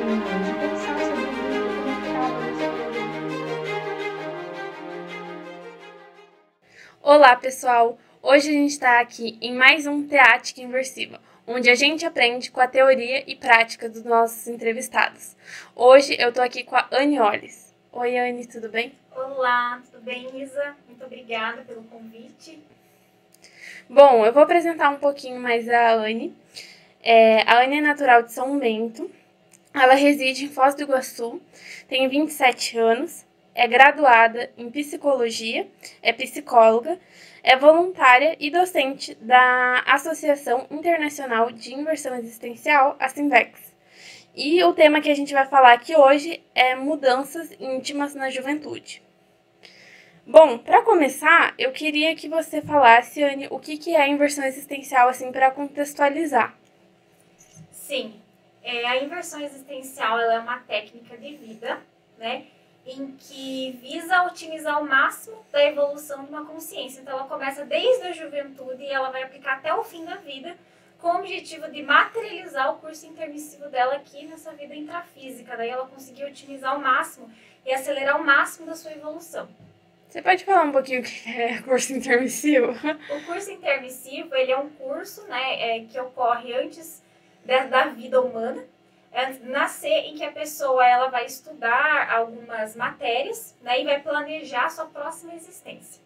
e pensar sobre isso e conectar na sua vida. Olá, pessoal! Hoje a gente está aqui em mais um Teática Inversiva, onde a gente aprende com a teoria e prática dos nossos entrevistados. Hoje eu estou aqui com a Anne Olles. Oi, Anne, tudo bem? Olá, tudo bem, Isa? Muito obrigada pelo convite. Bom, eu vou apresentar um pouquinho mais a Anne. A Anne é natural de São Bento. Ela reside em Foz do Iguaçu, tem 27 anos, é graduada em psicologia, é psicóloga, é voluntária e docente da Associação Internacional de Inversão Existencial, a Sinvex. E o tema que a gente vai falar aqui hoje é mudanças íntimas na juventude. Bom, para começar, eu queria que você falasse, Anne, o que é a inversão existencial, assim, para contextualizar. Sim, a inversão existencial ela é uma técnica de vida, né, em que visa otimizar o máximo da evolução de uma consciência. Então, ela começa desde a juventude e ela vai aplicar até o fim da vida, com o objetivo de materializar o curso intermissivo dela aqui nessa vida intrafísica. Daí ela conseguir otimizar ao máximo e acelerar o máximo da sua evolução. Você pode falar um pouquinho o que é curso intermissivo? O curso intermissivo, ele é um curso, né, que ocorre antes da vida humana, nascer em que a pessoa ela vai estudar algumas matérias, né, e vai planejar a sua próxima existência.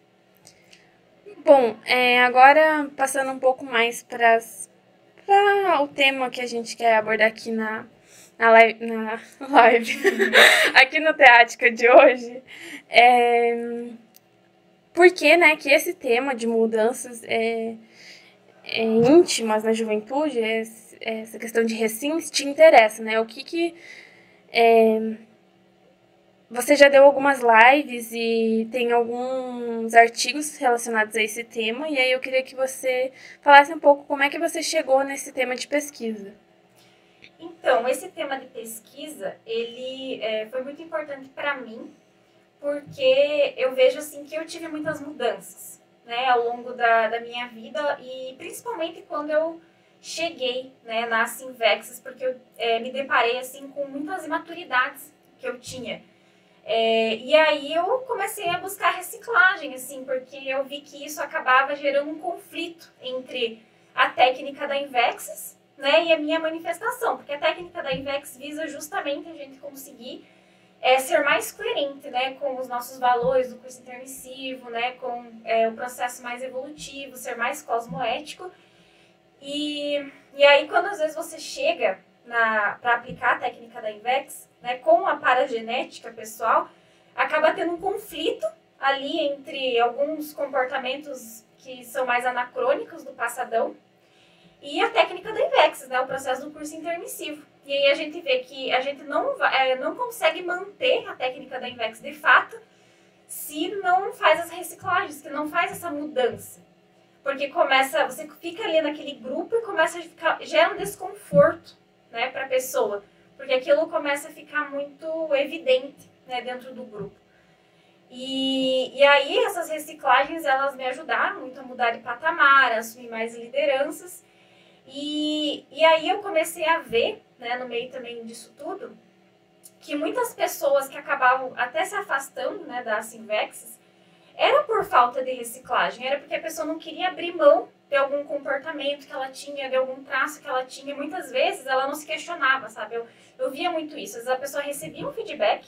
Bom, agora passando um pouco mais para o tema que a gente quer abordar aqui na live, aqui no Teática de hoje, por que, né, que esse tema de mudanças íntimas na juventude, essa questão de recins, te interessa, né? O que você já deu algumas lives e tem alguns artigos relacionados a esse tema, e aí eu queria que você falasse um pouco como é que você chegou nesse tema de pesquisa. Então, esse tema de pesquisa, ele foi muito importante para mim, porque eu vejo assim que eu tive muitas mudanças, né, ao longo da minha vida e principalmente quando eu cheguei, né, na Sinvexis, porque eu me deparei assim com muitas imaturidades que eu tinha. E aí eu comecei a buscar reciclagem, assim, porque eu vi que isso acabava gerando um conflito entre a técnica da Invexis, né, e a minha manifestação, porque a técnica da Invex visa justamente a gente conseguir ser mais coerente, né, com os nossos valores do curso intermissivo, né, com o processo mais evolutivo, ser mais cosmoético. E aí, quando às vezes você chega para aplicar a técnica da Invex, né, com a paragenética pessoal, acaba tendo um conflito ali entre alguns comportamentos que são mais anacrônicos do passadão e a técnica da Invex, né, o processo do curso intermissivo. E aí a gente vê que a gente não consegue manter a técnica da Invex de fato se não faz as reciclagens, se não faz essa mudança. Porque você fica ali naquele grupo e começa a gera um desconforto, né, para a pessoa, porque aquilo começa a ficar muito evidente, né, dentro do grupo. E aí essas reciclagens, elas me ajudaram muito a mudar de patamar, a assumir mais lideranças, e aí eu comecei a ver, né, no meio também disso tudo, que muitas pessoas que acabavam até se afastando, né, da Sinvexis, era por falta de reciclagem, era porque a pessoa não queria abrir mão de algum comportamento que ela tinha, de algum traço que ela tinha. Muitas vezes ela não se questionava, sabe? Eu via muito isso. Às vezes a pessoa recebia um feedback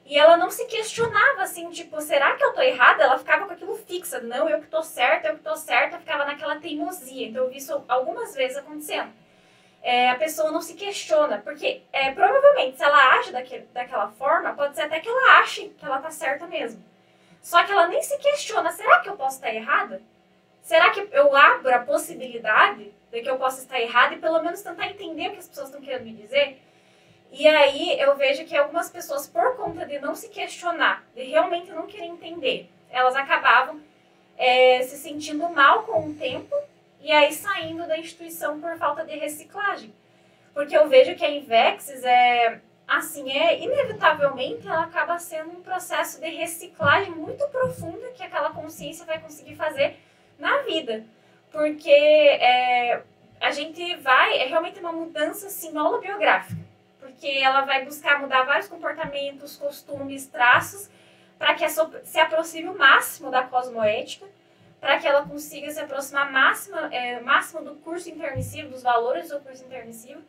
e ela não se questionava, assim, tipo, será que eu tô errada? Ela ficava com aquilo fixa. Não, eu que tô certa, eu que tô certa. Eu ficava naquela teimosia. Então eu vi isso algumas vezes acontecendo. A pessoa não se questiona, porque provavelmente se ela age daquela forma, pode ser até que ela ache que ela tá certa mesmo. Só que ela nem se questiona, será que eu posso estar errada? Será que eu abro a possibilidade de que eu possa estar errada e pelo menos tentar entender o que as pessoas estão querendo me dizer? E aí eu vejo que algumas pessoas, por conta de não se questionar, de realmente não querer entender, elas acabavam se sentindo mal com o tempo e aí saindo da instituição por falta de reciclagem. Porque eu vejo que a Invexis inevitavelmente ela acaba sendo um processo de reciclagem muito profunda que aquela consciência vai conseguir fazer na vida. Porque a gente vai, é realmente uma mudança assim, holobiográfica. porque ela vai buscar mudar vários comportamentos, costumes, traços, para que se aproxime o máximo da cosmoética, para que ela consiga se aproximar máximo do curso intermissivo, dos valores do curso intermissivo.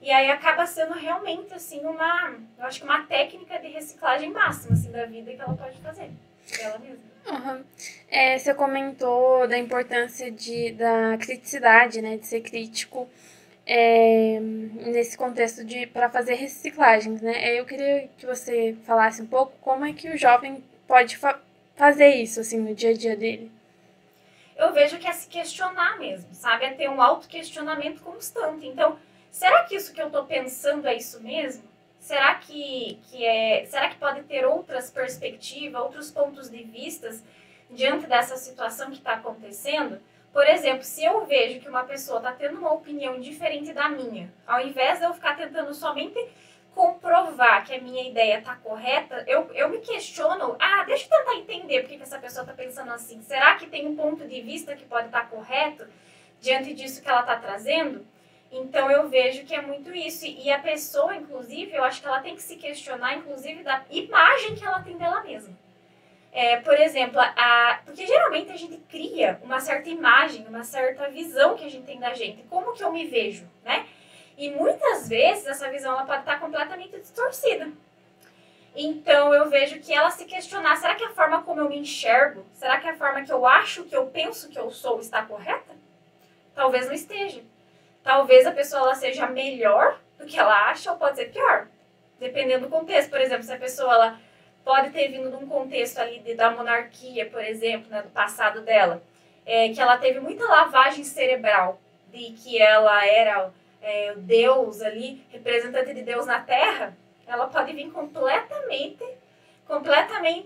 E aí acaba sendo realmente, assim, eu acho que uma técnica de reciclagem máxima, assim, da vida que ela pode fazer, dela mesma. Uhum. Você comentou da importância da criticidade, né, de ser crítico nesse contexto para fazer reciclagens, né? Eu queria que você falasse um pouco como é que o jovem pode fazer isso, assim, no dia a dia dele. Eu vejo que é se questionar mesmo, sabe? É ter um autoquestionamento constante. Então, será que isso que eu estou pensando é isso mesmo? Será que pode ter outras perspectivas, outros pontos de vistas diante dessa situação que está acontecendo? Por exemplo, se eu vejo que uma pessoa está tendo uma opinião diferente da minha, ao invés de eu ficar tentando somente comprovar que a minha ideia está correta, eu me questiono, deixa eu tentar entender por que essa pessoa está pensando assim. Será que tem um ponto de vista que pode estar correto diante disso que ela está trazendo? Então, eu vejo que é muito isso. E a pessoa, inclusive, eu acho que ela tem que se questionar, inclusive, da imagem que ela tem dela mesma. Por exemplo, porque geralmente a gente cria uma certa imagem, uma certa visão que a gente tem da gente. Como que eu me vejo, né? E muitas vezes essa visão ela pode estar completamente distorcida. Então, eu vejo que ela se questionar, será que a forma como eu me enxergo, será que a forma que eu acho, que eu penso que eu sou está correta? Talvez não esteja. Talvez a pessoa ela seja melhor do que ela acha ou pode ser pior, dependendo do contexto. Por exemplo, se a pessoa ela pode ter vindo de um contexto ali da monarquia, por exemplo, né, do passado dela, que ela teve muita lavagem cerebral, de que ela era o Deus ali, representante de Deus na Terra, ela pode vir completamente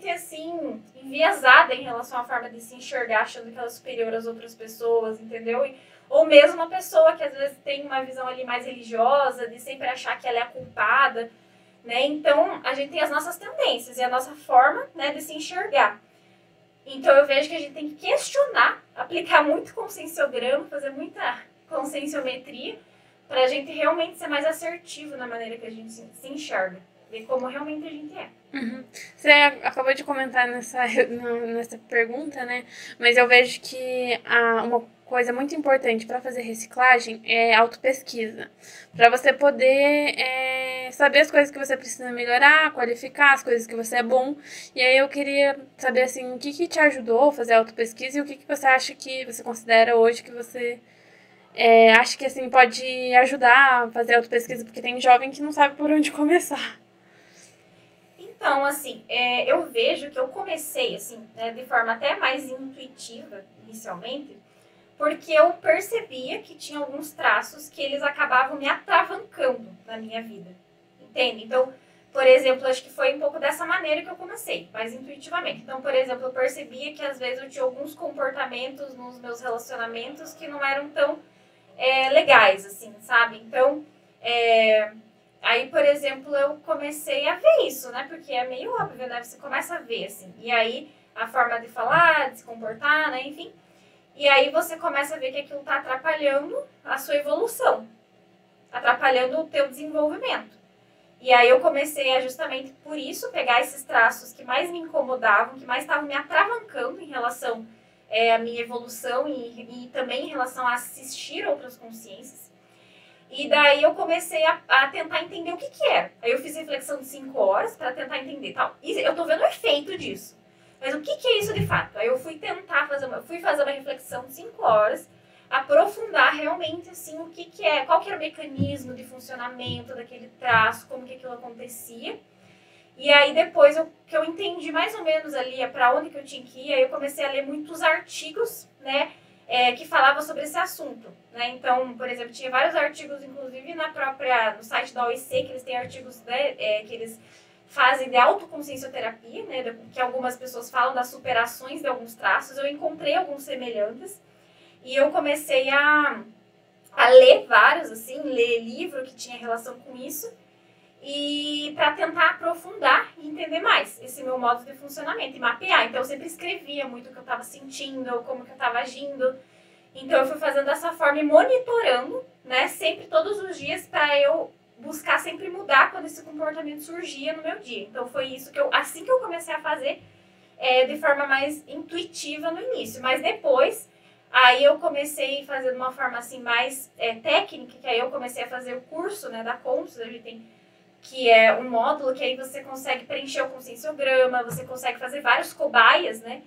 assim, enviesada em relação à forma de se enxergar, achando que ela é superior às outras pessoas, entendeu? Ou mesmo uma pessoa que às vezes tem uma visão ali mais religiosa, de sempre achar que ela é a culpada, né? Então, a gente tem as nossas tendências e a nossa forma, né, de se enxergar. Então, eu vejo que a gente tem que questionar, aplicar muito conscienciograma, fazer muita conscienciometria, para a gente realmente ser mais assertivo na maneira que a gente se enxerga, ver como realmente a gente é. Uhum. Você acabou de comentar nessa pergunta, né? Mas eu vejo que uma coisa muito importante para fazer reciclagem é autopesquisa. Para você poder saber as coisas que você precisa melhorar, qualificar as coisas que você é bom. E aí eu queria saber, assim, o que te ajudou a fazer a autopesquisa e o que você acha que você considera hoje que você acha que, assim, pode ajudar a fazer a autopesquisa, porque tem jovem que não sabe por onde começar. Então, assim, eu vejo que eu comecei, assim, né, de forma até mais intuitiva, inicialmente, porque eu percebia que tinha alguns traços que eles acabavam me atravancando na minha vida, entende? Então, por exemplo, acho que foi um pouco dessa maneira que eu comecei, mais intuitivamente. Então, por exemplo, eu percebia que às vezes eu tinha alguns comportamentos nos meus relacionamentos que não eram tão legais, assim, sabe? Então, aí, por exemplo, eu comecei a ver isso, né? Porque é meio óbvio, né? Você começa a ver, assim. E aí, a forma de falar, de se comportar, né? Enfim. E aí, você começa a ver que aquilo tá atrapalhando a sua evolução. Atrapalhando o teu desenvolvimento. E aí, eu comecei a, justamente por isso, pegar esses traços que mais me incomodavam, que mais estavam me atravancando em relação à minha evolução e também em relação a assistir outras consciências. E daí eu comecei a tentar entender o que era. Aí eu fiz reflexão de 5 horas para tentar entender tal. E eu tô vendo o efeito disso. Mas o que é isso de fato? Aí eu fui tentar fazer uma reflexão de 5 horas, aprofundar realmente assim o que é, qual que era o mecanismo de funcionamento daquele traço, como que aquilo acontecia. E aí depois que eu entendi mais ou menos ali para onde que eu tinha que ir, aí eu comecei a ler muitos artigos, né? Que falava sobre esse assunto, né? Então, por exemplo, tinha vários artigos, inclusive no site da OIC, que eles têm artigos, né, que eles fazem de autoconsciencioterapia, né, que algumas pessoas falam das superações de alguns traços. Eu encontrei alguns semelhantes e eu comecei a ler vários, assim, ler livro que tinha relação com isso, e para tentar aprofundar e entender mais esse meu modo de funcionamento e mapear. Então, eu sempre escrevia muito o que eu estava sentindo, como que eu estava agindo. Então, eu fui fazendo dessa forma e monitorando, né, sempre, todos os dias, para eu buscar sempre mudar quando esse comportamento surgia no meu dia. Então foi isso que assim que eu comecei a fazer de forma mais intuitiva no início. Mas depois, aí eu comecei a fazer de uma forma assim mais técnica, que aí eu comecei a fazer o curso, né, da Contos, a gente tem, que é um módulo que aí você consegue preencher o conscienciograma, você consegue fazer vários cobaias, né?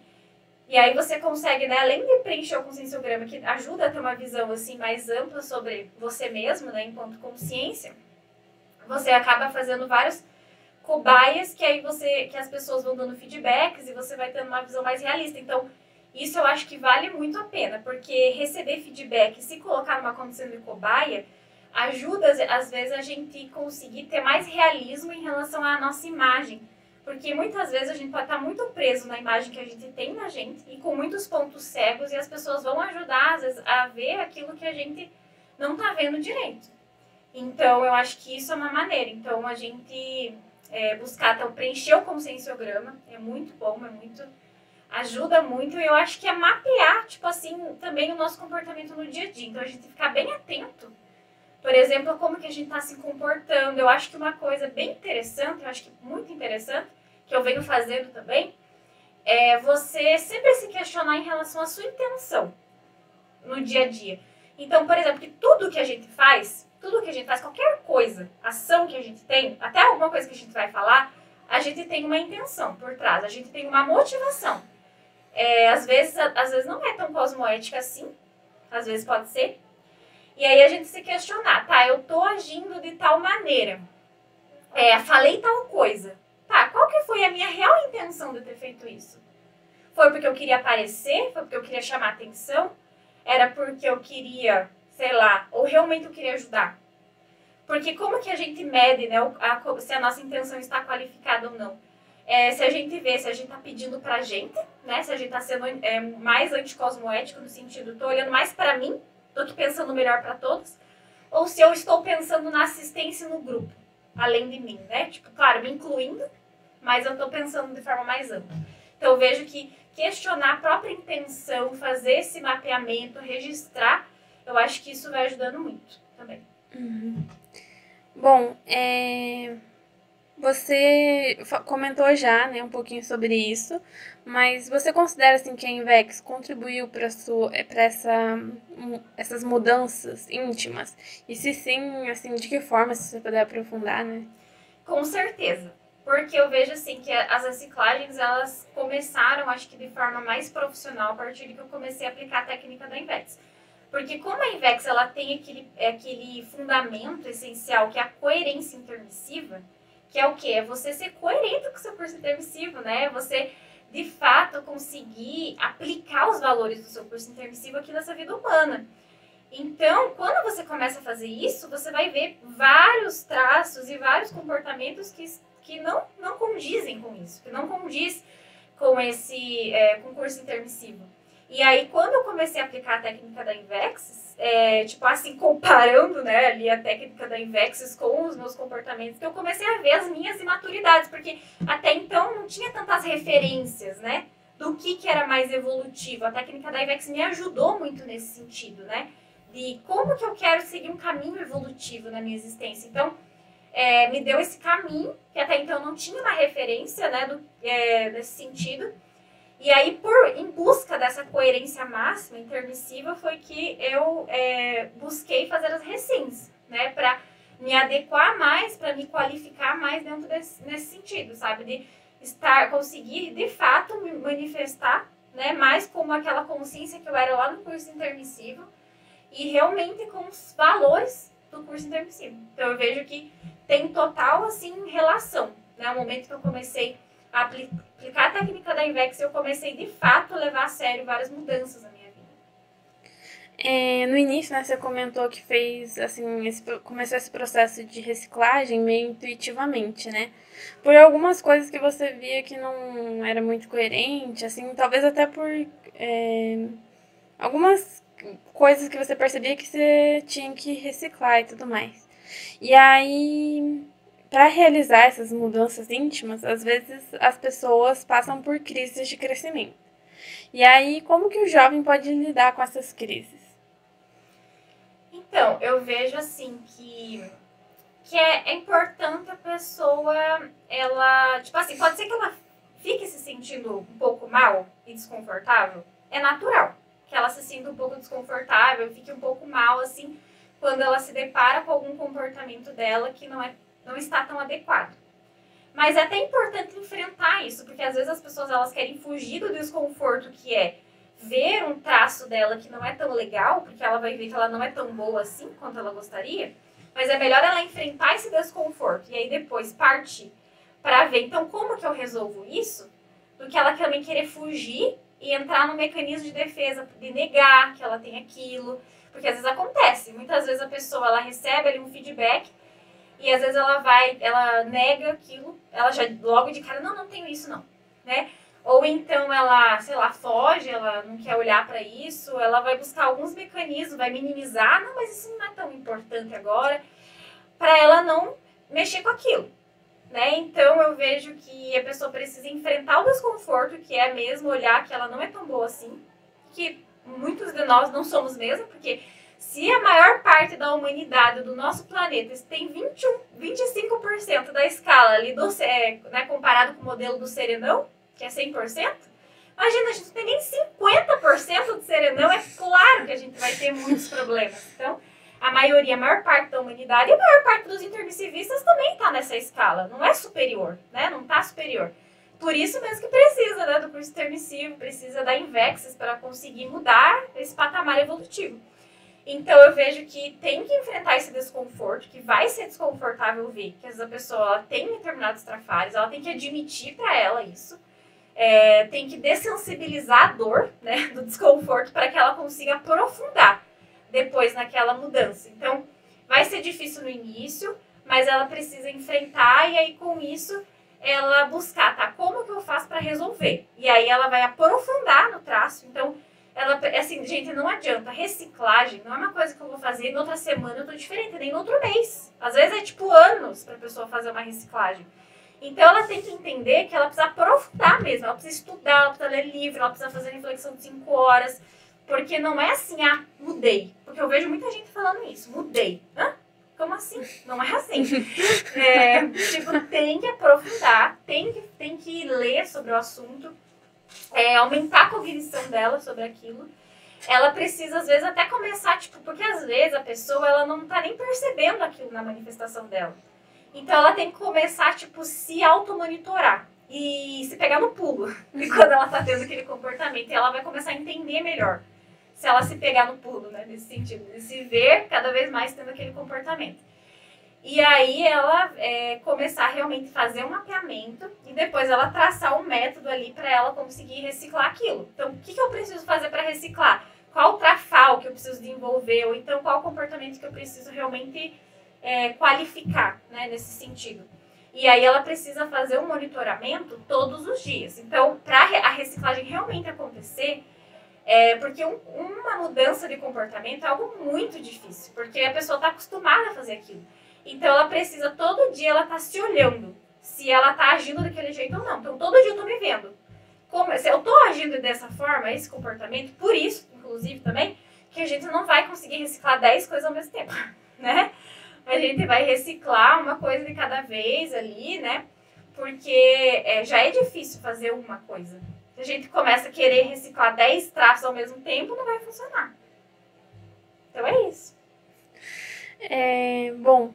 E aí você consegue, né, além de preencher o conscienciograma, que ajuda a ter uma visão assim mais ampla sobre você mesmo, né, enquanto consciência, você acaba fazendo vários cobaias que aí que as pessoas vão dando feedbacks e você vai tendo uma visão mais realista. Então, isso eu acho que vale muito a pena, porque receber feedback e se colocar numa condição de cobaia ajuda, às vezes, a gente conseguir ter mais realismo em relação à nossa imagem. Porque muitas vezes a gente pode estar muito preso na imagem que a gente tem da gente e com muitos pontos cegos e as pessoas vão ajudar, às vezes, a ver aquilo que a gente não está vendo direito. Então, eu acho que isso é uma maneira. Então, a gente buscar então, preencher o conscienciograma é muito bom, ajuda muito. E eu acho que é mapear, tipo assim, também o nosso comportamento no dia a dia. Então, a gente ficar bem atento. Por exemplo, como que a gente está se comportando. Eu acho que uma coisa bem interessante, eu acho que muito interessante, que eu venho fazendo também, é você sempre se questionar em relação à sua intenção no dia a dia. Então, por exemplo, que tudo que a gente faz, qualquer coisa, ação que a gente tem, até alguma coisa que a gente vai falar, a gente tem uma intenção por trás, a gente tem uma motivação. Às vezes não é tão cosmoética assim, às vezes pode ser. E aí a gente se questionar, tá, eu tô agindo de tal maneira, falei tal coisa, tá, qual que foi a minha real intenção de ter feito isso? Foi porque eu queria aparecer? Foi porque eu queria chamar atenção? Era porque eu queria, sei lá, ou realmente eu queria ajudar? Porque como que a gente mede, né, se a nossa intenção está qualificada ou não? Se a gente vê, se a gente está pedindo pra gente, né, se a gente está sendo mais anticosmoético no sentido, estou olhando mais para mim do que pensando melhor para todos, ou se eu estou pensando na assistência no grupo, além de mim, né? Tipo, claro, me incluindo, mas eu estou pensando de forma mais ampla. Então, eu vejo que questionar a própria intenção, fazer esse mapeamento, registrar, eu acho que isso vai ajudando muito também. Uhum. Bom, você comentou já, né, um pouquinho sobre isso, mas você considera assim que a Invex contribuiu para essas mudanças íntimas? E se sim, assim, de que forma, se você puder aprofundar, né? Com certeza, porque eu vejo assim que as reciclagens elas começaram, acho que de forma mais profissional a partir de que eu comecei a aplicar a técnica da Invex. Porque como a Invex ela tem aquele fundamento essencial que é a coerência intermissiva, que é o quê? É você ser coerente com o seu curso intermissivo, né? Você, de fato, conseguir aplicar os valores do seu curso intermissivo aqui nessa vida humana. Então, quando você começa a fazer isso, você vai ver vários traços e vários comportamentos que não condizem com isso, que não condiz com esse com o curso intermissivo. E aí, quando eu comecei a aplicar a técnica da Invex, tipo assim, comparando, né, ali a técnica da Invex com os meus comportamentos, que eu comecei a ver as minhas imaturidades, porque até então não tinha tantas referências, né, do que era mais evolutivo. A técnica da Invex me ajudou muito nesse sentido, né, de como que eu quero seguir um caminho evolutivo na minha existência. Então, me deu esse caminho, que até então não tinha uma referência, né, nesse sentido. E aí, em busca dessa coerência máxima, intermissiva, foi que eu busquei fazer as recins, né? Para me adequar mais, para me qualificar mais dentro nesse sentido, sabe? De conseguir, de fato, me manifestar, né? Mais como aquela consciência que eu era lá no curso intermissivo e realmente com os valores do curso intermissivo. Então, eu vejo que tem total, assim, relação, né? O momento que eu comecei a aplicar a técnica da Invex, eu comecei de fato a levar a sério várias mudanças na minha vida. No início, né, você comentou que fez, assim, começou esse processo de reciclagem meio intuitivamente, né? Por algumas coisas que você via que não era muito coerente, assim, talvez até por algumas coisas que você percebia que você tinha que reciclar e tudo mais. E aí, para realizar essas mudanças íntimas, às vezes as pessoas passam por crises de crescimento. E aí, como que o jovem pode lidar com essas crises? Então, eu vejo assim que é importante a pessoa, ela, tipo assim, pode ser que ela fique se sentindo um pouco mal e desconfortável. É natural que ela se sinta um pouco desconfortável, fique um pouco mal, assim, quando ela se depara com algum comportamento dela que não está tão adequado. Mas é até importante enfrentar isso, porque às vezes as pessoas elas querem fugir do desconforto que é ver um traço dela que não é tão legal, porque ela vai ver que ela não é tão boa assim quanto ela gostaria, mas é melhor ela enfrentar esse desconforto e aí depois partir para ver, então, como que eu resolvo isso, do que ela também querer fugir e entrar no mecanismo de defesa, de negar que ela tem aquilo, porque às vezes acontece, muitas vezes a pessoa ela recebe ali um feedback e às vezes ela nega aquilo, ela já logo de cara, não tenho isso não, né? Ou então ela, sei lá, foge, ela não quer olhar para isso, ela vai buscar alguns mecanismos, vai minimizar, não, mas isso não é tão importante agora, para ela não mexer com aquilo, né? Então eu vejo que a pessoa precisa enfrentar o desconforto, que é mesmo olhar que ela não é tão boa assim, que muitos de nós não somos mesmo, porque se a maior parte da humanidade do nosso planeta tem 25% da escala ali né, comparado com o modelo do serenão, que é 100%, imagina, a gente não tem nem 50% de serenão, é claro que a gente vai ter muitos problemas. Então, a maior parte da humanidade e a maior parte dos intermissivistas também está nessa escala, não é superior, né? Não está superior. Por isso mesmo que precisa, né, do curso intermissivo, precisa da Invexis para conseguir mudar esse patamar evolutivo. Então eu vejo que tem que enfrentar esse desconforto, que vai ser desconfortável ver que às vezes a pessoa ela tem determinados trafares, ela tem que admitir para ela isso, tem que dessensibilizar a dor, né, do desconforto para que ela consiga aprofundar depois naquela mudança. Então vai ser difícil no início, mas ela precisa enfrentar e aí com isso ela buscar, tá, como que eu faço para resolver? E aí ela vai aprofundar no traço, então ela, assim, gente, não adianta. Reciclagem não é uma coisa que eu vou fazer na outra semana eu tô diferente, nem no outro mês. Às vezes é tipo anos pra pessoa fazer uma reciclagem. Então ela tem que entender que ela precisa aprofundar mesmo. Ela precisa estudar, ela precisa ler livro, ela precisa fazer reflexão de 5 horas. Porque não é assim, mudei. Porque eu vejo muita gente falando isso, mudei. Hã? Como assim? Não é assim. Tipo, tem que aprofundar, tem que ler sobre o assunto. Aumentar a cognição dela sobre aquilo. Ela precisa, às vezes, até começar, tipo, porque às vezes a pessoa, ela não tá nem percebendo aquilo na manifestação dela. Então, ela tem que começar, tipo, se automonitorar e se pegar no pulo. E quando ela tá tendo aquele comportamento, ela vai começar a entender melhor. Se ela se pegar no pulo, né, nesse sentido, de se ver cada vez mais tendo aquele comportamento. E aí ela começar a realmente fazer um mapeamento e depois ela traçar um método ali para ela conseguir reciclar aquilo. Então, o que eu preciso fazer para reciclar? Qual o trafal que eu preciso desenvolver? Ou então, qual o comportamento que eu preciso realmente qualificar, né, nesse sentido? E aí ela precisa fazer um monitoramento todos os dias. Então, para a reciclagem realmente acontecer, porque uma mudança de comportamento é algo muito difícil, porque a pessoa está acostumada a fazer aquilo. Então, ela precisa, todo dia, ela tá se olhando, se ela tá agindo daquele jeito ou não. Então, todo dia eu tô me vendo. Se eu tô agindo dessa forma, esse comportamento, por isso, inclusive, também, que a gente não vai conseguir reciclar 10 coisas ao mesmo tempo, né? A gente vai reciclar uma coisa de cada vez ali, né? Porque já é difícil fazer uma coisa. Se a gente começa a querer reciclar 10 traços ao mesmo tempo, não vai funcionar. Então, é isso. Bom,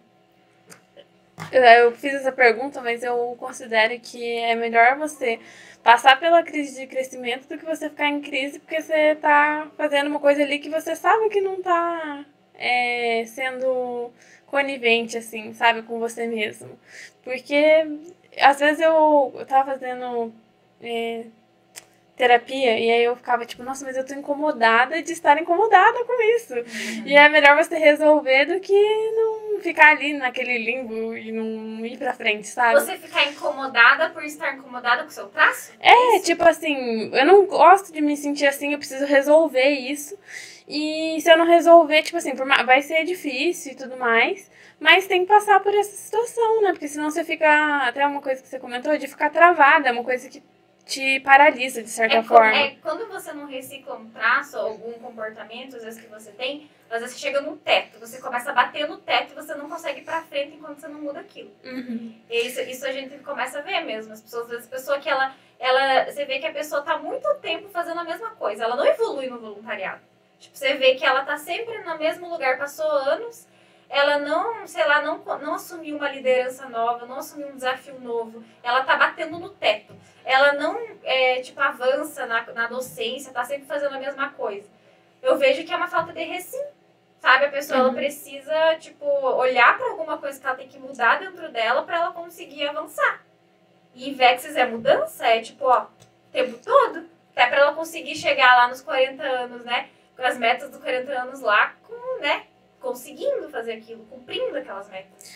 eu fiz essa pergunta, mas eu considero que é melhor você passar pela crise de crescimento do que você ficar em crise porque você tá fazendo uma coisa ali que você sabe que não tá sendo conivente, assim, sabe, com você mesmo. Porque às vezes eu tava fazendo terapia e aí eu ficava tipo, nossa, mas eu tô incomodada de estar incomodada com isso. E é melhor você resolver do que não ficar ali naquele limbo e não ir pra frente, sabe? Você ficar incomodada por estar incomodada com o seu traço? Tipo assim, eu não gosto de me sentir assim, eu preciso resolver isso. E se eu não resolver, tipo assim, vai ser difícil e tudo mais, mas tem que passar por essa situação, né? Porque senão você fica, até uma coisa que você comentou, de ficar travada, é uma coisa que te paralisa, de certa forma. Quando você não recicla um traço ou algum comportamento, às vezes que você tem, às vezes você chega no teto, você começa a bater no teto e você não consegue ir pra frente enquanto você não muda aquilo. E isso a gente começa a ver mesmo. As pessoas, às vezes, a pessoa que você vê que a pessoa tá muito tempo fazendo a mesma coisa, ela não evolui no voluntariado. Tipo, você vê que ela tá sempre no mesmo lugar, passou anos, ela não, sei lá, não assumiu uma liderança nova, não assumiu um desafio novo, ela tá batendo no teto. Ela não, avança na docência, tá sempre fazendo a mesma coisa. Eu vejo que é uma falta de recinto, sabe? A pessoa, ela precisa, olhar para alguma coisa que ela tem que mudar dentro dela para ela conseguir avançar. E Vexis é mudança, o tempo todo, até para ela conseguir chegar lá nos 40 anos, né? Com as metas dos 40 anos lá, conseguindo fazer aquilo, cumprindo aquelas metas.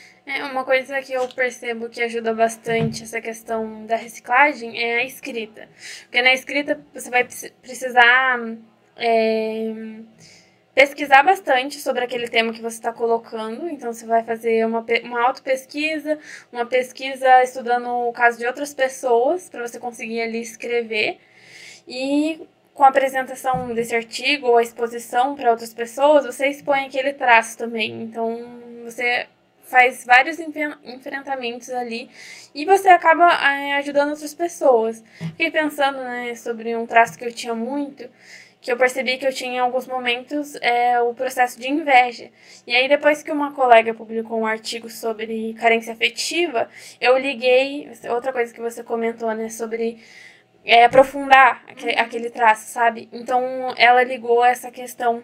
Uma coisa que eu percebo que ajuda bastante essa questão da reciclagem é a escrita. Porque na escrita você vai precisar pesquisar bastante sobre aquele tema que você está colocando. Então você vai fazer uma autopesquisa, uma pesquisa estudando o caso de outras pessoas para você conseguir ali escrever. E com a apresentação desse artigo ou a exposição para outras pessoas, você expõe aquele traço também. Então você faz vários enfrentamentos ali e você acaba ajudando outras pessoas. Fiquei pensando, sobre um traço que eu tinha muito, que eu percebi que eu tinha em alguns momentos o processo de inveja. E aí depois que uma colega publicou um artigo sobre carência afetiva, eu liguei, outra coisa que você comentou, sobre aprofundar aquele traço, sabe? Então ela ligou essa questão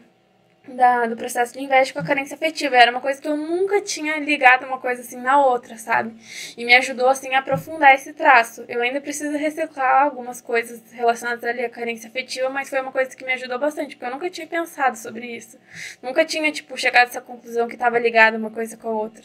do processo de inveja com a carência afetiva. Era uma coisa que eu nunca tinha ligado uma coisa assim na outra, sabe? E me ajudou, assim, a aprofundar esse traço. Eu ainda preciso reciclar algumas coisas relacionadas ali à carência afetiva, mas foi uma coisa que me ajudou bastante, porque eu nunca tinha pensado sobre isso. Nunca tinha, chegado a essa conclusão que estava ligada uma coisa com a outra.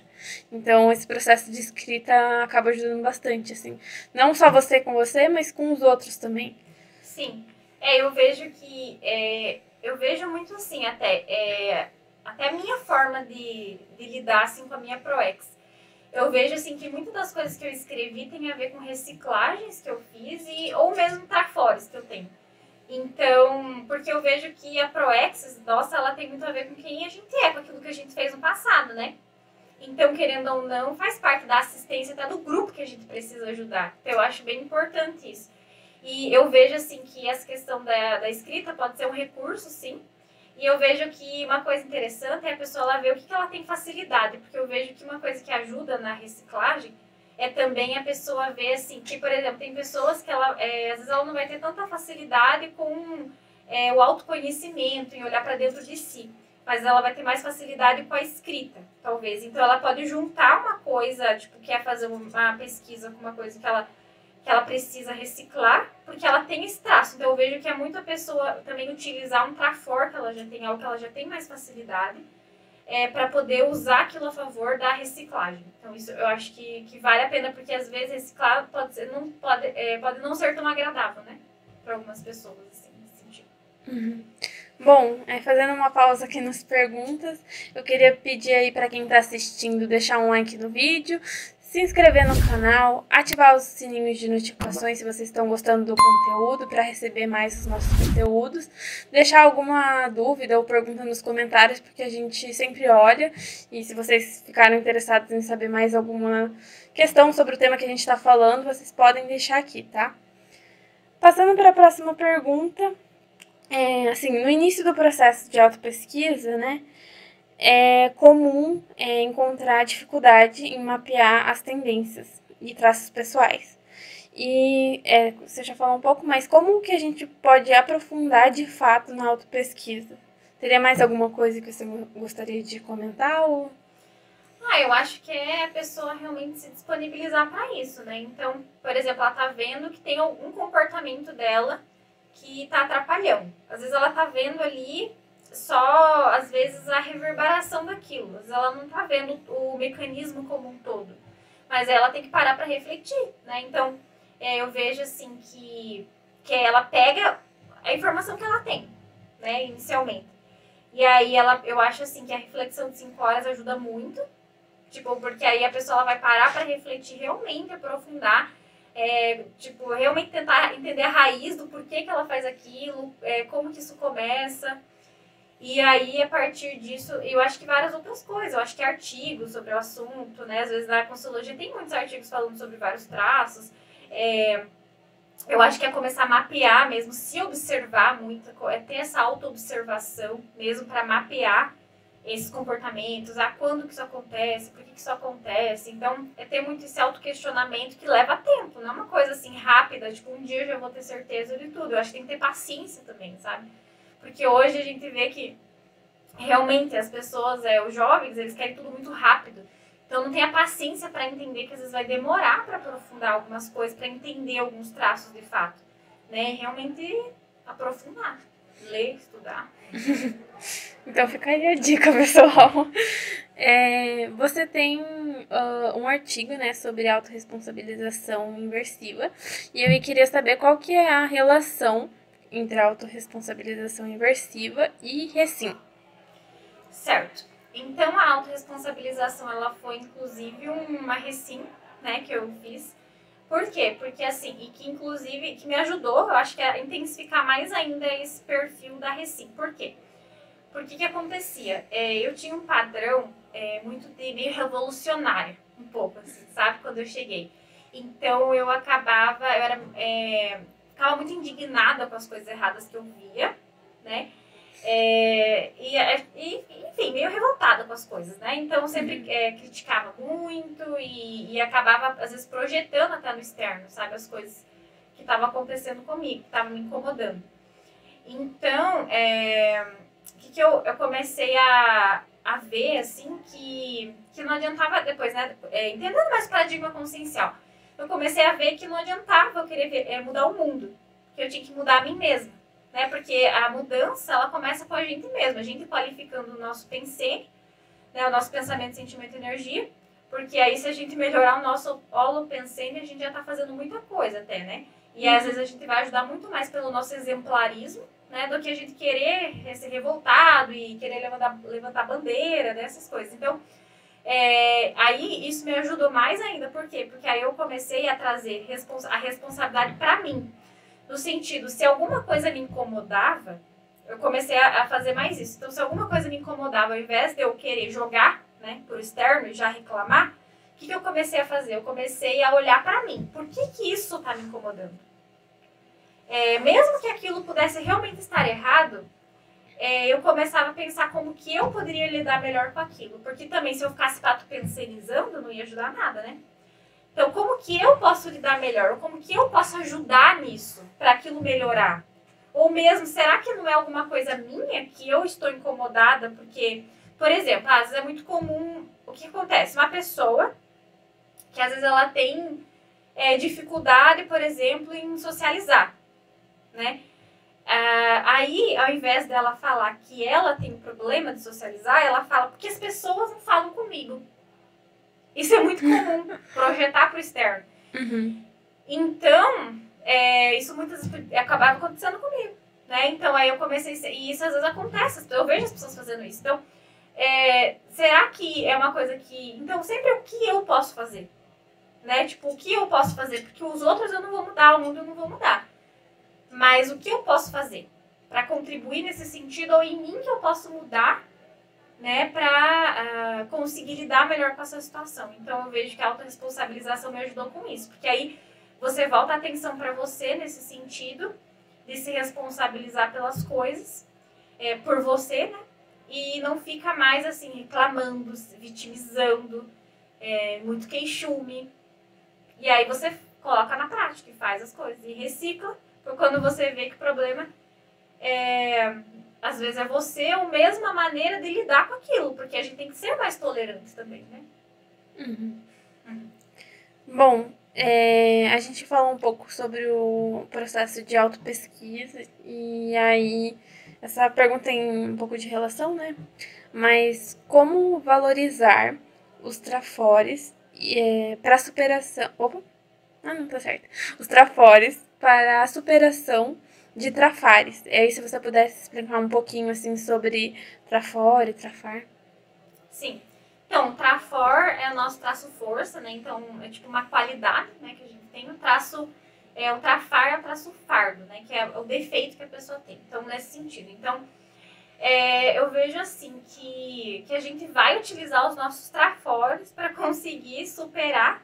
Então, esse processo de escrita acaba ajudando bastante, assim. Não só você com você, mas com os outros também. Sim. Eu vejo que... Eu vejo muito assim, até a minha forma de lidar assim, com a minha ProEx. Eu vejo assim, que muitas das coisas que eu escrevi tem a ver com reciclagens que eu fiz ou mesmo trafores que eu tenho. Então, porque eu vejo que a ProEx, nossa, ela tem muito a ver com quem a gente é, com aquilo que a gente fez no passado, né? Então, querendo ou não, faz parte da assistência até do grupo que a gente precisa ajudar. Então, eu acho bem importante isso. E eu vejo, assim, que essa questão da escrita pode ser um recurso, sim. E eu vejo que uma coisa interessante é a pessoa lá ver o que ela tem facilidade. Porque eu vejo que uma coisa que ajuda na reciclagem é também a pessoa ver, assim, que, por exemplo, tem pessoas que às vezes ela não vai ter tanta facilidade com o autoconhecimento, em olhar para dentro de si. Mas ela vai ter mais facilidade com a escrita, talvez. Então, ela pode juntar uma coisa, que é fazer uma pesquisa com uma coisa que ela precisa reciclar, porque ela tem esse traço. Então, eu vejo que é muito a pessoa também utilizar um trafor que ela já tem, algo que ela já tem mais facilidade, para poder usar aquilo a favor da reciclagem. Então, isso eu acho que vale a pena, porque às vezes reciclar pode não ser tão agradável, né? Para algumas pessoas, assim, nesse sentido. Uhum. Bom, fazendo uma pausa aqui nas perguntas, eu queria pedir aí para quem está assistindo deixar um like no vídeo, se inscrever no canal, ativar os sininhos de notificações se vocês estão gostando do conteúdo para receber mais os nossos conteúdos, deixar alguma dúvida ou pergunta nos comentários, porque a gente sempre olha, e se vocês ficaram interessados em saber mais alguma questão sobre o tema que a gente está falando, vocês podem deixar aqui, tá? Passando para a próxima pergunta, assim, no início do processo de autopesquisa, né, é comum encontrar dificuldade em mapear as tendências e traços pessoais. E você já falou um pouco, mas como que a gente pode aprofundar de fato na autopesquisa? Teria mais alguma coisa que você gostaria de comentar? Ou... Eu acho que é a pessoa realmente se disponibilizar para isso, né? Então, por exemplo, ela tá vendo que tem algum comportamento dela que tá atrapalhando. Às vezes ela tá vendo ali só, às vezes, a reverberação daquilo. Às vezes ela não tá vendo o mecanismo como um todo. Mas ela tem que parar para refletir, né? Então, eu vejo, assim, que ela pega a informação que ela tem, né? Inicialmente. E aí, eu acho, assim, que a reflexão de 5 horas ajuda muito. Porque aí a pessoa ela vai parar para refletir realmente, aprofundar. Tipo, realmente tentar entender a raiz do porquê que ela faz aquilo, como que isso começa. E aí, a partir disso, eu acho que várias outras coisas. Eu acho que artigos sobre o assunto, né? Às vezes na Consciologia tem muitos artigos falando sobre vários traços. Eu acho que é começar a mapear mesmo, se observar muito, ter essa auto-observação mesmo para mapear esses comportamentos, quando que isso acontece, por que isso acontece. Então, é ter muito esse autoquestionamento que leva tempo, não é uma coisa assim rápida, tipo, um dia eu já vou ter certeza de tudo. Eu acho que tem que ter paciência também, sabe? Porque hoje a gente vê que realmente as pessoas, os jovens, eles querem tudo muito rápido. Então não tem a paciência para entender que às vezes vai demorar para aprofundar algumas coisas, para entender alguns traços de fato. Né? Realmente aprofundar, ler, estudar. Então fica aí a dica, pessoal. Você tem um artigo, né, sobre autorresponsabilização inversiva. E eu queria saber qual que é a relação entre a autorresponsabilização inversiva e Recim. Certo. Então, a autorresponsabilização, ela foi, inclusive, uma Recim, né, que eu fiz. Por quê? Porque, assim, e que, inclusive, que me ajudou, eu acho que a intensificar mais ainda esse perfil da Recim. Por quê? Porque que acontecia? Eu tinha um padrão muito meio revolucionário, um pouco, assim, sabe? Quando eu cheguei. Então, ficava muito indignada com as coisas erradas que eu via, né? Enfim, meio revoltada com as coisas, né? Então, eu sempre criticava muito e acabava, às vezes, projetando até no externo, sabe? As coisas que estavam acontecendo comigo, que estavam me incomodando. Então, que eu comecei a ver, assim, que não adiantava depois, né? Entendendo mais o paradigma consciencial. Eu comecei a ver que não adiantava eu querer mudar o mundo, que eu tinha que mudar a mim mesma. Né? Porque a mudança, ela começa com a gente mesmo, a gente qualificando o nosso pensar, né? O nosso pensamento, sentimento e energia, porque aí se a gente melhorar o nosso holopensene, a gente já está fazendo muita coisa até, né? E às vezes a gente vai ajudar muito mais pelo nosso exemplarismo, né? Do que a gente querer ser revoltado e querer levantar bandeira, né? Essas coisas. Então, aí isso me ajudou mais ainda, por quê? Porque aí eu comecei a trazer a responsabilidade para mim. No sentido, se alguma coisa me incomodava, eu comecei a fazer mais isso. Então, se alguma coisa me incomodava, ao invés de eu querer jogar, né, pro externo e já reclamar, o que eu comecei a fazer? Eu comecei a olhar para mim. Por que isso está me incomodando? Mesmo que aquilo pudesse realmente estar errado, eu começava a pensar como que eu poderia lidar melhor com aquilo. Porque também, se eu ficasse pato-penserizando, não ia ajudar nada, né? Então, como que eu posso lidar melhor? Ou como que eu posso ajudar nisso, para aquilo melhorar? Ou mesmo, será que não é alguma coisa minha que eu estou incomodada? Porque, por exemplo, às vezes é muito comum, o que acontece? Uma pessoa que às vezes ela tem dificuldade, por exemplo, em socializar, né? Aí, ao invés dela falar que ela tem um problema de socializar, ela fala, porque as pessoas não falam comigo. Isso é muito comum, projetar para o externo. Uhum. Então, isso muitas vezes acabava acontecendo comigo, né? Então, aí eu comecei... E isso às vezes acontece, eu vejo as pessoas fazendo isso. Então, será que é uma coisa que... Então, sempre o que eu posso fazer? Né? Tipo, o que eu posso fazer? Porque os outros eu não vou mudar, o mundo eu não vou mudar. Mas o que eu posso fazer para contribuir nesse sentido, ou em mim que eu posso mudar, né, para conseguir lidar melhor com essa situação. Então, eu vejo que a autorresponsabilização me ajudou com isso. Porque aí você volta a atenção para você nesse sentido de se responsabilizar pelas coisas, por você, né? E não fica mais, assim, reclamando, se vitimizando, muito queixume. E aí você coloca na prática e faz as coisas. E recicla, porque quando você vê que o problema às vezes é você ou mesmo a maneira de lidar com aquilo, porque a gente tem que ser mais tolerante também, né? Uhum. Bom, a gente falou um pouco sobre o processo de autopesquisa, e aí essa pergunta tem um pouco de relação, né? Mas como valorizar os trafores para a superação... Opa! Não tá certo. Os trafores para a superação de trafares. E aí, se você pudesse explicar um pouquinho, assim, sobre trafor e trafar. Sim. Então, o trafor é o nosso traço força, né? Então, é tipo uma qualidade, né, que a gente tem. O trafar é o traço fardo, né? Que é o defeito que a pessoa tem. Então, nesse sentido. Então, eu vejo assim que a gente vai utilizar os nossos trafores para conseguir superar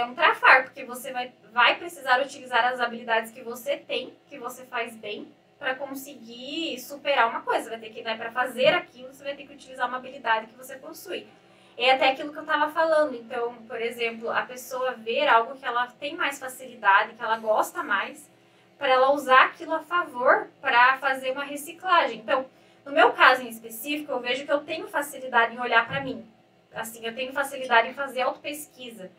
um trafar, porque você vai precisar utilizar as habilidades que você tem, que você faz bem, para conseguir superar uma coisa. Vai ter que, né, para fazer aquilo, você vai ter que utilizar uma habilidade que você possui. É até aquilo que eu estava falando. Então, por exemplo, a pessoa ver algo que ela tem mais facilidade, que ela gosta mais, para ela usar aquilo a favor para fazer uma reciclagem. Então, no meu caso em específico, eu vejo que eu tenho facilidade em olhar para mim. Assim, eu tenho facilidade em fazer autopesquisa.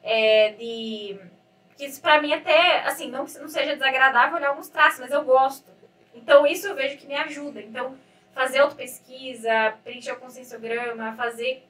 Que isso para mim até, assim, não seja desagradável olhar alguns traços, mas eu gosto. Então, isso eu vejo que me ajuda. Então, fazer autopesquisa, preencher o conscienciograma, fazer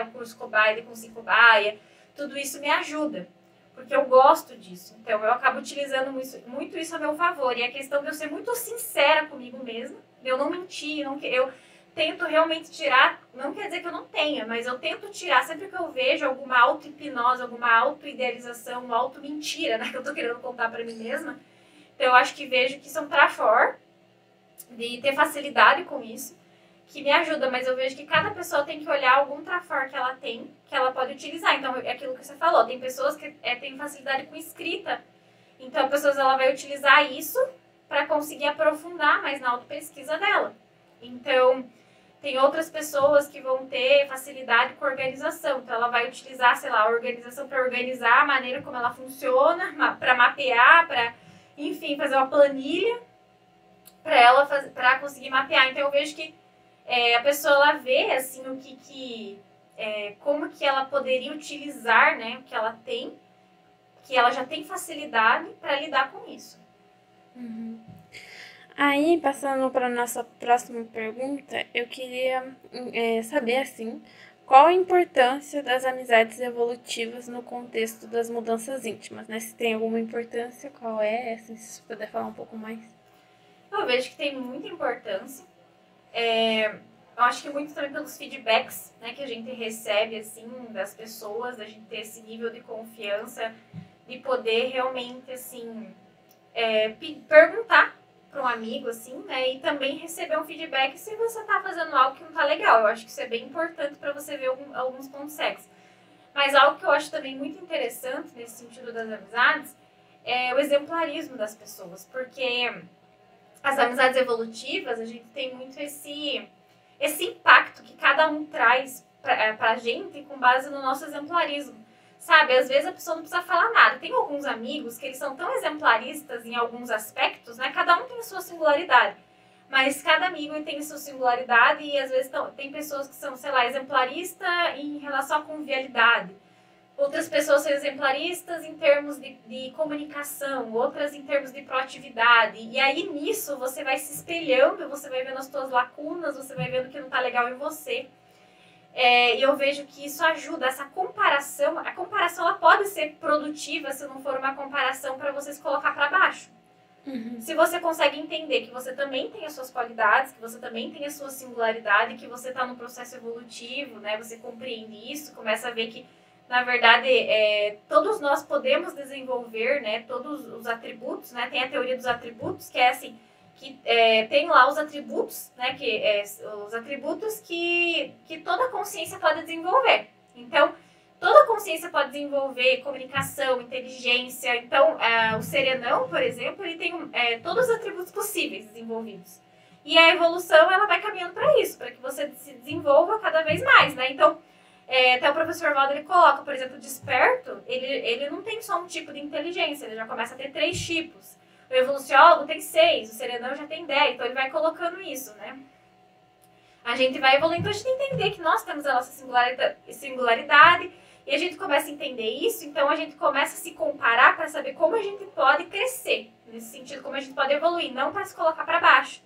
o curso cobaia de consciência cobaia, tudo isso me ajuda. Porque eu gosto disso. Então, eu acabo utilizando muito isso a meu favor. E a questão de eu ser muito sincera comigo mesma, de eu não mentir, eu tento realmente tirar, não quer dizer que eu não tenha, mas eu tento tirar sempre que eu vejo alguma auto-hipnose, alguma auto-idealização, uma auto-mentira, né, que eu tô querendo contar pra mim mesma. Então, eu acho que vejo que isso é um trafor, de ter facilidade com isso, que me ajuda, mas eu vejo que cada pessoa tem que olhar algum trafor que ela tem, que ela pode utilizar. Então, é aquilo que você falou, tem pessoas que têm facilidade com escrita, então a pessoa ela vai utilizar isso para conseguir aprofundar mais na autopesquisa dela. Então, tem outras pessoas que vão ter facilidade com organização, então ela vai utilizar, sei lá, a organização para organizar a maneira como ela funciona, para mapear, para, enfim, fazer uma planilha para conseguir mapear. Então, eu vejo que a pessoa ela vê assim como que ela poderia utilizar, né, o que ela tem, que ela já tem facilidade para lidar com isso. Uhum. Aí, passando para a nossa próxima pergunta, eu queria saber, assim, qual a importância das amizades evolutivas no contexto das mudanças íntimas, né? Se tem alguma importância, qual é? Assim, se você puder falar um pouco mais. Eu vejo que tem muita importância. Eu acho que muito também pelos feedbacks, né, que a gente recebe, assim, das pessoas, da gente ter esse nível de confiança, de poder realmente, assim, perguntar para um amigo, assim, né, e também receber um feedback se você tá fazendo algo que não tá legal. Eu acho que isso é bem importante para você ver alguns pontos cegos. Mas algo que eu acho também muito interessante nesse sentido das amizades é o exemplarismo das pessoas, porque as amizades evolutivas, a gente tem muito esse impacto que cada um traz pra gente com base no nosso exemplarismo. Sabe, às vezes a pessoa não precisa falar nada. Tem alguns amigos que eles são tão exemplaristas em alguns aspectos, né? Cada um tem a sua singularidade. Mas cada amigo tem a sua singularidade e às vezes tem pessoas que são, sei lá, exemplaristas em relação à convivialidade. Outras pessoas são exemplaristas em termos de comunicação, outras em termos de proatividade. E aí nisso você vai se espelhando, você vai vendo as suas lacunas, você vai vendo o que não está legal em você. E eu vejo que isso ajuda, essa comparação. A comparação ela pode ser produtiva se não for uma comparação para você se colocar para baixo. Uhum. Se você consegue entender que você também tem as suas qualidades, que você também tem a sua singularidade, que você está no processo evolutivo, né? Você compreende isso, começa a ver que na verdade, todos nós podemos desenvolver, né, todos os atributos, né, tem a teoria dos atributos, que é assim, que tem lá os atributos, né, os atributos que toda consciência pode desenvolver. Então, toda consciência pode desenvolver comunicação, inteligência. Então, o serenão, por exemplo, ele tem todos os atributos possíveis desenvolvidos. E a evolução, ela vai caminhando para isso, para que você se desenvolva cada vez mais, né, então até o professor Valdo, ele coloca, por exemplo, o desperto, ele não tem só um tipo de inteligência, ele já começa a ter 3 tipos. O evoluciólogo tem 6, o serenão já tem 10, então ele vai colocando isso, né? A gente vai evoluindo, a gente entender que nós temos a nossa singularidade e a gente começa a entender isso, então a gente começa a se comparar para saber como a gente pode crescer, nesse sentido, como a gente pode evoluir, não para se colocar para baixo.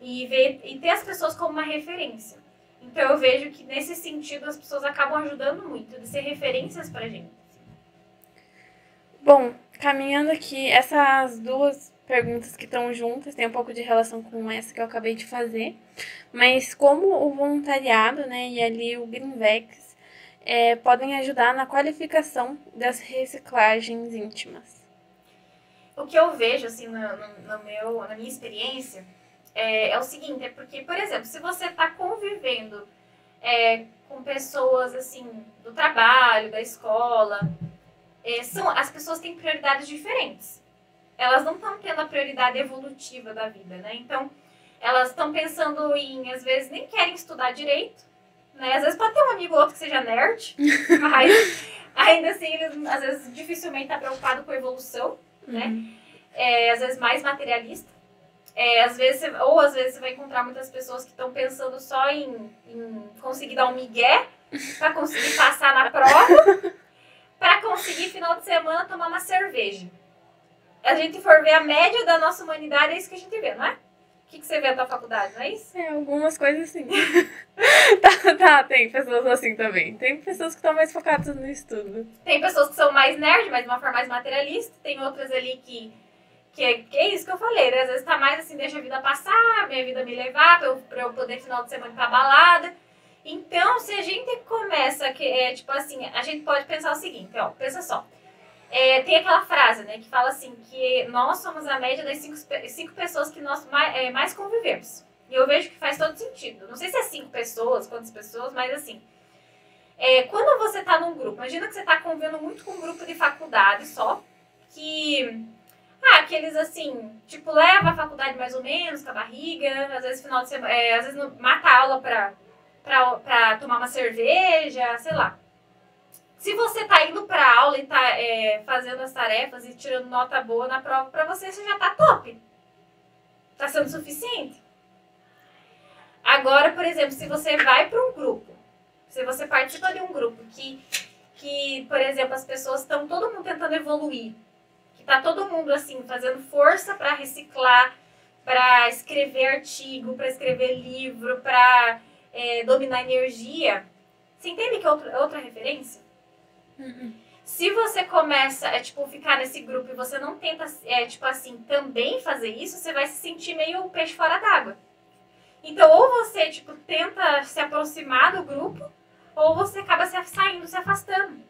E ter as pessoas como uma referência. Então eu vejo que nesse sentido as pessoas acabam ajudando muito, de ser referências pra gente. Bom, caminhando aqui, essas duas perguntas que estão juntas têm um pouco de relação com essa que eu acabei de fazer, mas como o voluntariado, né, e ali o Greenvex podem ajudar na qualificação das reciclagens íntimas? O que eu vejo, assim, na minha experiência, é o seguinte, é porque, por exemplo, se você está convivendo com pessoas, assim, do trabalho, da escola, as pessoas têm prioridades diferentes. Elas não estão tendo a prioridade evolutiva da vida, né? Então, elas estão pensando em, às vezes, nem querem estudar direito, né? Às vezes pode ter um amigo ou outro que seja nerd, mas ainda assim, eles, às vezes, dificilmente estão preocupados com a evolução, né? Às vezes mais materialista. Às vezes você vai encontrar muitas pessoas que estão pensando só em conseguir dar um migué para conseguir passar na prova, para conseguir, final de semana, tomar uma cerveja. A gente for ver a média da nossa humanidade, é isso que a gente vê, não é? O que você vê na tua faculdade, não é isso? Algumas coisas assim. Tem pessoas assim também. Tem pessoas que estão mais focadas no estudo. Tem pessoas que são mais nerd, mas de uma forma mais materialista. Tem outras ali que é isso que eu falei, né? Às vezes tá mais assim, deixa a vida passar, minha vida me levar, pra eu poder final de semana ir pra balada. Então, se a gente começa, tipo assim, a gente pode pensar o seguinte, ó, pensa só. Tem aquela frase, né, que fala assim, que nós somos a média das cinco pessoas que nós mais convivemos. E eu vejo que faz todo sentido. Não sei se é 5 pessoas, quantas pessoas, mas assim, quando você tá num grupo, imagina que você tá convivendo muito com um grupo de faculdade só, que aqueles assim, tipo, leva a faculdade mais ou menos, com a barriga, às vezes final de semana, às vezes mata a aula pra tomar uma cerveja, sei lá. Se você tá indo pra aula e tá fazendo as tarefas e tirando nota boa na prova, pra você já tá top. Tá sendo suficiente. Agora, por exemplo, se você vai pra um grupo, se você participa de um grupo que por exemplo, as pessoas estão todo mundo tentando evoluir, que tá todo mundo assim fazendo força para reciclar, para escrever artigo, para escrever livro, para dominar energia, você entende que é outra referência? Se você começa ficar nesse grupo e você não tenta tipo assim também fazer isso, você vai se sentir meio peixe fora d'água. Então ou você tipo tenta se aproximar do grupo, ou você acaba se afastando.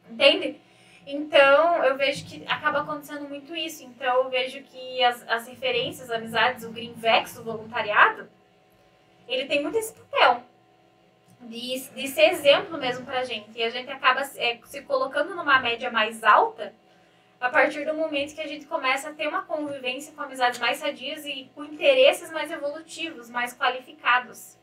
Entende? Então, eu vejo que acaba acontecendo muito isso. Então, eu vejo que as referências, as amizades, o Greenvex, o voluntariado, ele tem muito esse papel de ser exemplo mesmo pra gente. E a gente acaba se colocando numa média mais alta a partir do momento que a gente começa a ter uma convivência com amizades mais sadias e com interesses mais evolutivos, mais qualificados.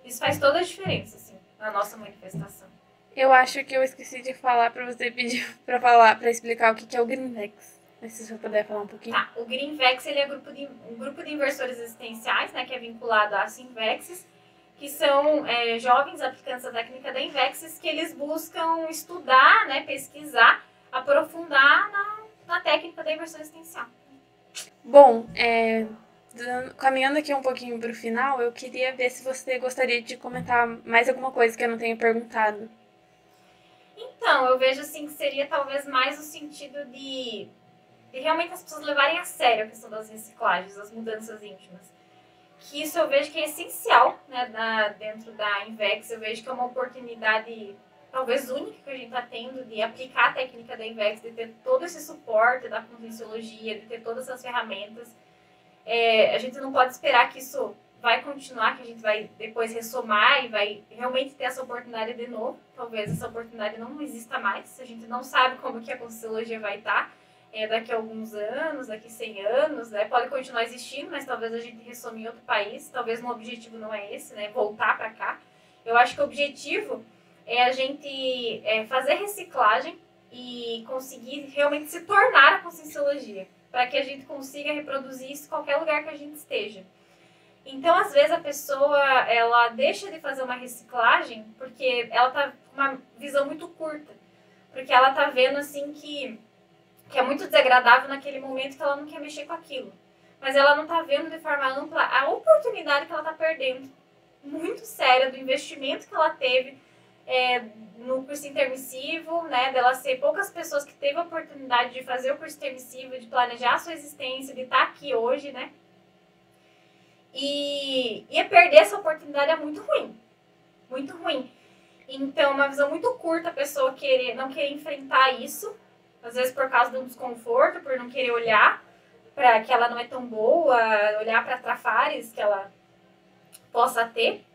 Isso faz toda a diferença, assim, na nossa manifestação. Eu acho que eu esqueci de falar pra você pedir pra explicar o que é o Greenvex. Mas se você puder falar um pouquinho. Tá, o Greenvex ele é um grupo de inversores existenciais, né, que é vinculado à Sinvexis, que são jovens aplicantes da técnica da Invexis, que eles buscam estudar, né, pesquisar, aprofundar na técnica da inversão existencial. Bom, caminhando aqui um pouquinho pro final, eu queria ver se você gostaria de comentar mais alguma coisa que eu não tenha perguntado. Então, eu vejo assim que seria talvez mais o sentido de realmente as pessoas levarem a sério a questão das reciclagens, das mudanças íntimas. Que isso eu vejo que é essencial, né, dentro da Invex. Eu vejo que é uma oportunidade talvez única que a gente está tendo de aplicar a técnica da Invex, de ter todo esse suporte da conscienciologia, de ter todas essas ferramentas. A gente não pode esperar que isso vai continuar, que a gente vai depois ressomar e vai realmente ter essa oportunidade de novo. Talvez essa oportunidade não exista mais. A gente não sabe como que a conscienciologia vai estar daqui a alguns anos, daqui a 100 anos, né? Pode continuar existindo, mas talvez a gente ressome em outro país. Talvez o objetivo não é esse, né? Voltar para cá. Eu acho que o objetivo é a gente fazer reciclagem e conseguir realmente se tornar a conscienciologia, para que a gente consiga reproduzir isso em qualquer lugar que a gente esteja. Então, às vezes, a pessoa ela deixa de fazer uma reciclagem porque ela tá com uma visão muito curta. Porque ela tá vendo, assim, que é muito desagradável naquele momento que ela não quer mexer com aquilo. Mas ela não tá vendo de forma ampla a oportunidade que ela tá perdendo. Muito séria do investimento que ela teve no curso intermissivo, né, dela ser poucas pessoas que teve a oportunidade de fazer o curso intermissivo, de planejar a sua existência, de estar aqui hoje, né? E perder essa oportunidade é muito ruim. Muito ruim. Então, uma visão muito curta, a pessoa não querer enfrentar isso, às vezes por causa de um desconforto, por não querer olhar para que ela não é tão boa, olhar para trafares que ela possa ter.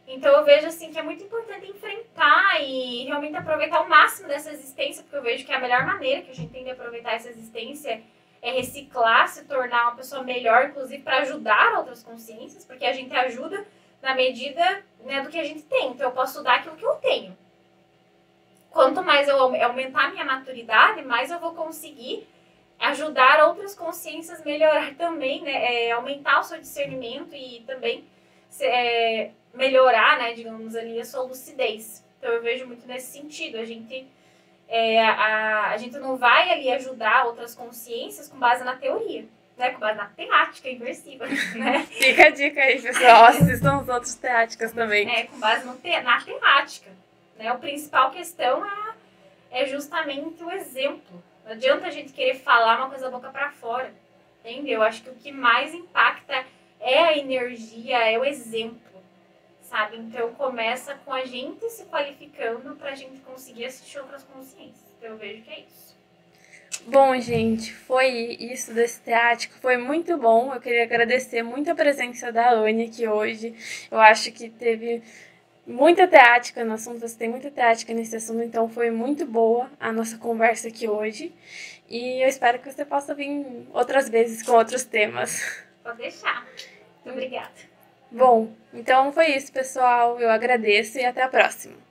Então, eu vejo assim que é muito importante enfrentar e realmente aproveitar o máximo dessa existência, porque eu vejo que a melhor maneira que a gente tem de aproveitar essa existência é reciclar, se tornar uma pessoa melhor, inclusive para ajudar outras consciências, porque a gente ajuda na medida, né, do que a gente tem. Então, eu posso dar aquilo que eu tenho. Quanto mais eu aumentar a minha maturidade, mais eu vou conseguir ajudar outras consciências a melhorar também, né, aumentar o seu discernimento e também melhorar, né, digamos ali, a sua lucidez. Então, eu vejo muito nesse sentido. A gente não vai ali ajudar outras consciências com base na teoria, né, com base na teática inversiva, né? Fica a dica aí, pessoal, assistam as outras teáticas também. Com base na temática, né? A principal questão é justamente o exemplo. Não adianta a gente querer falar uma coisa da boca para fora, entendeu? Eu acho que o que mais impacta é a energia, é o exemplo, sabe? Então começa com a gente se qualificando para a gente conseguir assistir outras consciências. Então eu vejo que é isso. Bom, gente, foi isso desse teático, foi muito bom. Eu queria agradecer muito a presença da Anne aqui hoje. Eu acho que teve muita teática no assunto, você tem muita teática nesse assunto, então foi muito boa a nossa conversa aqui hoje. E eu espero que você possa vir outras vezes com outros temas. Pode deixar. Muito obrigada. Bom, então foi isso, pessoal. Eu agradeço e até a próxima.